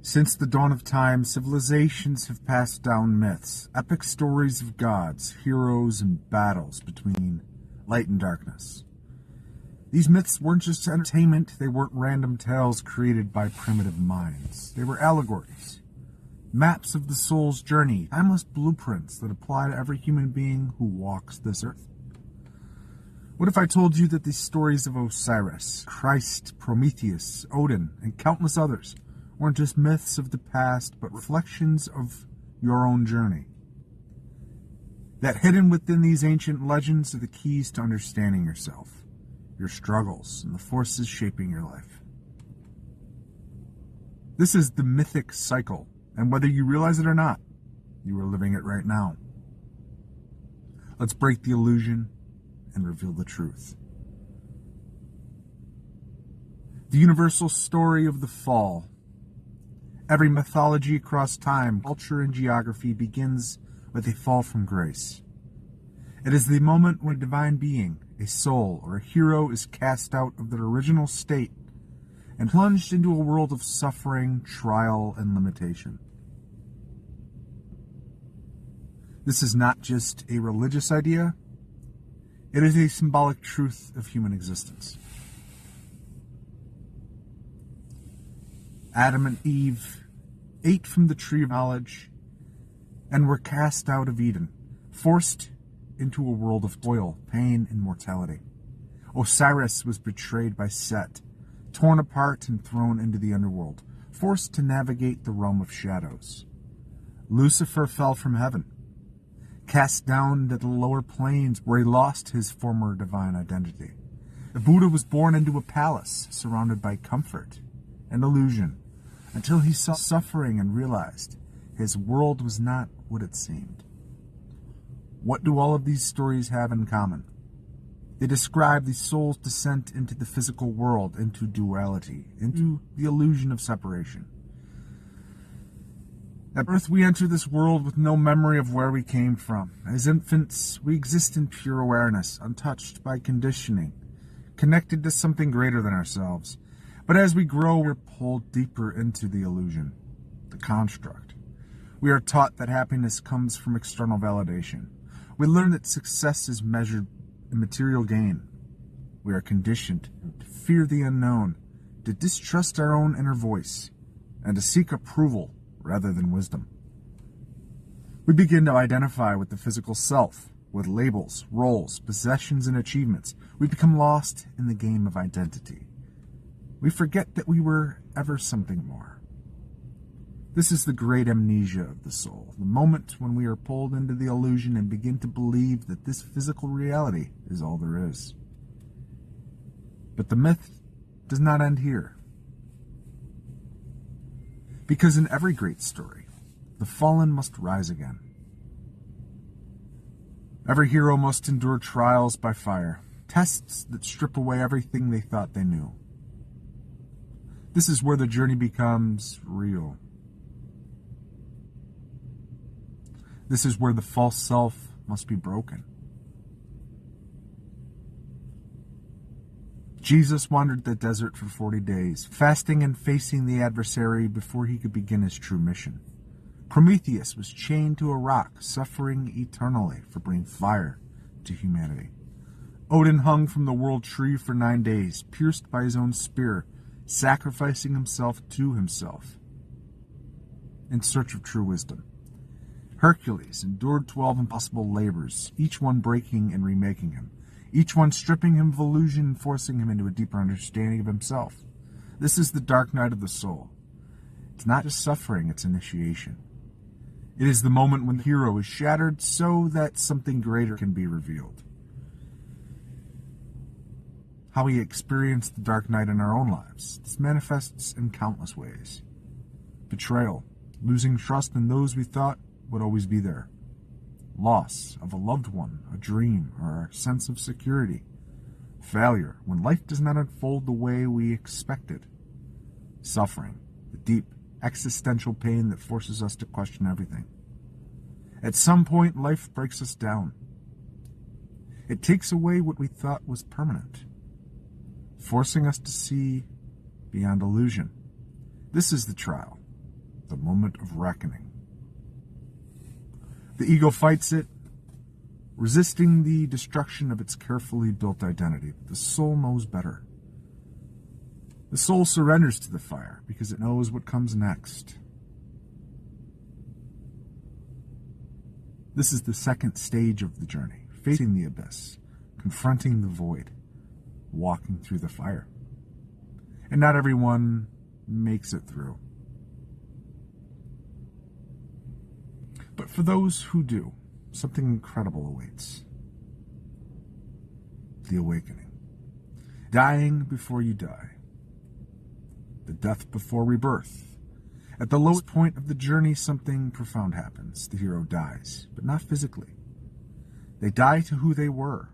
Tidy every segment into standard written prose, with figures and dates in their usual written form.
Since the dawn of time, civilizations have passed down myths, epic stories of gods, heroes, and battles between light and darkness. These myths weren't just entertainment, they weren't random tales created by primitive minds. They were allegories, maps of the soul's journey, timeless blueprints that apply to every human being who walks this earth. What if I told you that these stories of Osiris, Christ, Prometheus, Odin, and countless others weren't just myths of the past, but reflections of your own journey? That hidden within these ancient legends are the keys to understanding yourself, your struggles, and the forces shaping your life. This is the mythic cycle, and whether you realize it or not, you are living it right now. Let's break the illusion and reveal the truth. The universal story of the fall. Every mythology across time, culture, and geography begins with a fall from grace. It is the moment when a divine being, a soul, or a hero is cast out of their original state and plunged into a world of suffering, trial, and limitation. This is not just a religious idea, it is a symbolic truth of human existence. Adam and Eve ate from the tree of knowledge and were cast out of Eden, forced into a world of toil, pain, and mortality. Osiris was betrayed by Set, torn apart and thrown into the underworld, forced to navigate the realm of shadows. Lucifer fell from heaven, cast down into the lower planes where he lost his former divine identity. The Buddha was born into a palace surrounded by comfort and illusion until he saw suffering and realized his world was not what it seemed. What do all of these stories have in common? They describe the soul's descent into the physical world, into duality, into the illusion of separation. At birth, we enter this world with no memory of where we came from. As infants, we exist in pure awareness, untouched by conditioning, connected to something greater than ourselves. But as we grow, we're pulled deeper into the illusion, the construct. We are taught that happiness comes from external validation. We learn that success is measured in material gain. We are conditioned to fear the unknown, to distrust our own inner voice, and to seek approval rather than wisdom. We begin to identify with the physical self, with labels, roles, possessions, and achievements. We become lost in the game of identity. We forget that we were ever something more. This is the great amnesia of the soul, the moment when we are pulled into the illusion and begin to believe that this physical reality is all there is. But the myth does not end here. Because in every great story, the fallen must rise again. Every hero must endure trials by fire, tests that strip away everything they thought they knew. This is where the journey becomes real. This is where the false self must be broken. Jesus wandered the desert for 40 days, fasting and facing the adversary before he could begin his true mission. Prometheus was chained to a rock, suffering eternally for bringing fire to humanity. Odin hung from the world tree for 9 days, pierced by his own spear, sacrificing himself to himself in search of true wisdom. Hercules endured 12 impossible labors, each one breaking and remaking him, each one stripping him of illusion and forcing him into a deeper understanding of himself. This is the dark night of the soul. It's not just suffering, it's initiation. It is the moment when the hero is shattered so that something greater can be revealed. How we experience the dark night in our own lives. This manifests in countless ways. Betrayal, losing trust in those we thought would always be there. Loss of a loved one, a dream, or a sense of security. Failure, when life does not unfold the way we expected. Suffering, the deep, existential pain that forces us to question everything. At some point, life breaks us down. It takes away what we thought was permanent, forcing us to see beyond illusion. This is the trial, the moment of reckoning. The ego fights it, resisting the destruction of its carefully built identity. The soul knows better. The soul surrenders to the fire because it knows what comes next. This is the second stage of the journey, facing the abyss, confronting the void, walking through the fire. And not everyone makes it through. But for those who do, something incredible awaits. The awakening. Dying before you die. The death before rebirth. At the lowest point of the journey, something profound happens. The hero dies, but not physically. They die to who they were.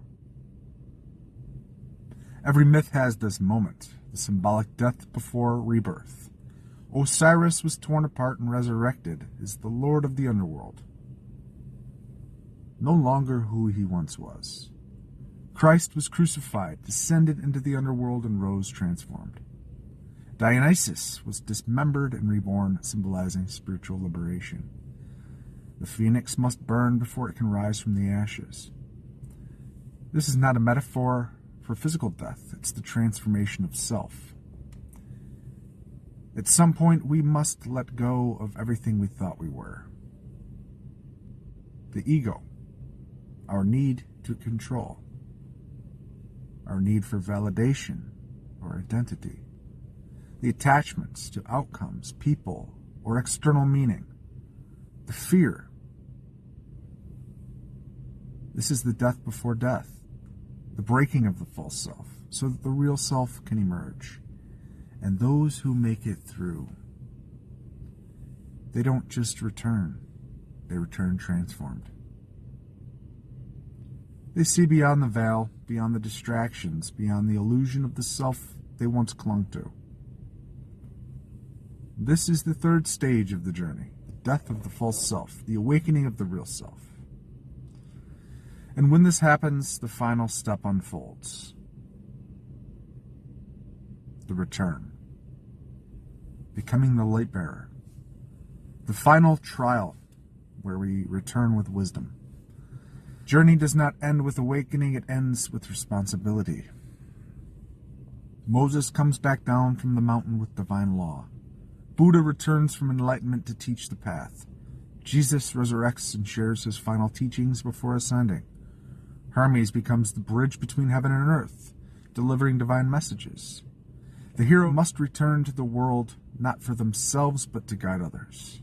Every myth has this moment, the symbolic death before rebirth. Osiris was torn apart and resurrected as the lord of the underworld. No longer who he once was. Christ was crucified, descended into the underworld, and rose transformed. Dionysus was dismembered and reborn, symbolizing spiritual liberation. The phoenix must burn before it can rise from the ashes. This is not a metaphor for physical death. It's the transformation of self. At some point, we must let go of everything we thought we were. The ego, our need to control, our need for validation or identity, the attachments to outcomes, people, or external meaning, the fear. This is the death before death, the breaking of the false self, so that the real self can emerge. And those who make it through, they don't just return, they return transformed. They see beyond the veil, beyond the distractions, beyond the illusion of the self they once clung to. This is the third stage of the journey, the death of the false self, the awakening of the real self. And when this happens, the final step unfolds. The return. Becoming the light bearer. The final trial, where we return with wisdom. Journey does not end with awakening, it ends with responsibility. Moses comes back down from the mountain with divine law. Buddha returns from enlightenment to teach the path. Jesus resurrects and shares his final teachings before ascending. Hermes becomes the bridge between heaven and earth, delivering divine messages. The hero must return to the world not for themselves, but to guide others.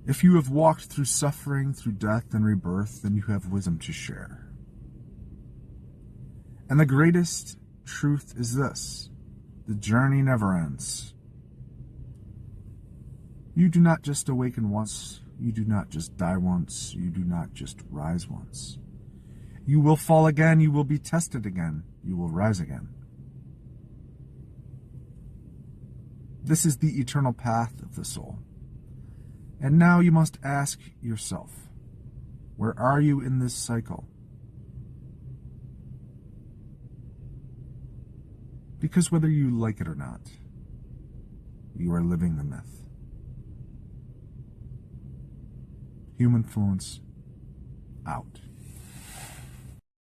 If you have walked through suffering, through death and rebirth, then you have wisdom to share. And the greatest truth is this: the journey never ends. You do not just awaken once. You do not just die once. You do not just rise once. You will fall again. You will be tested again. You will rise again. This is the eternal path of the soul. And now you must ask yourself, where are you in this cycle? Because whether you like it or not, you are living the myth. Humanfluence, out.